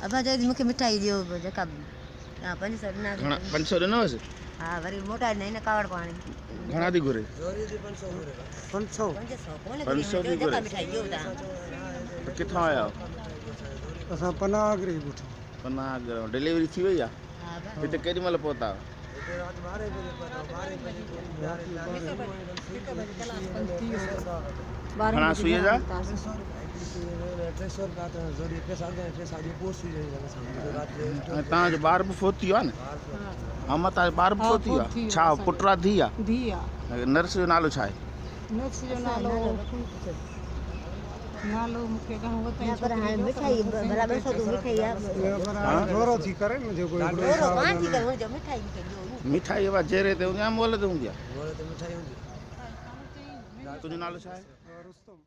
अबा जल्दी मुखे मिठाई दियो जेका 500 ॾिना 500 ॾिनो हुअसि? हा वरी मोटा नहीं न कावड़ पाणी घणा थी घुरे? 500 थी घुरे? मिठाई दियो ता किथां आया हो? असां पनागरे ॻोठु। पनागर डिलीवरी थी वई आहे? हिते केॾी महिल पहुता? घणा सुईअ जा? तव्हांजो ॿार बि फोती आहे न? अमा तव्हांजो ॿार बि फोती आहे? छा पुटु आहे धीउ आहे? नर्स जो नालो छा आहे? नर्स जो नालो मूंखे पर हाणे मिठाई बराबरि सो मिठाई आहे थोरो थी करे न जेको मिठाई जेरे ते हूंदी आहे मोल ते हूंदी आहे? तुंहिंजो नालो छा आहे? रुस्तम।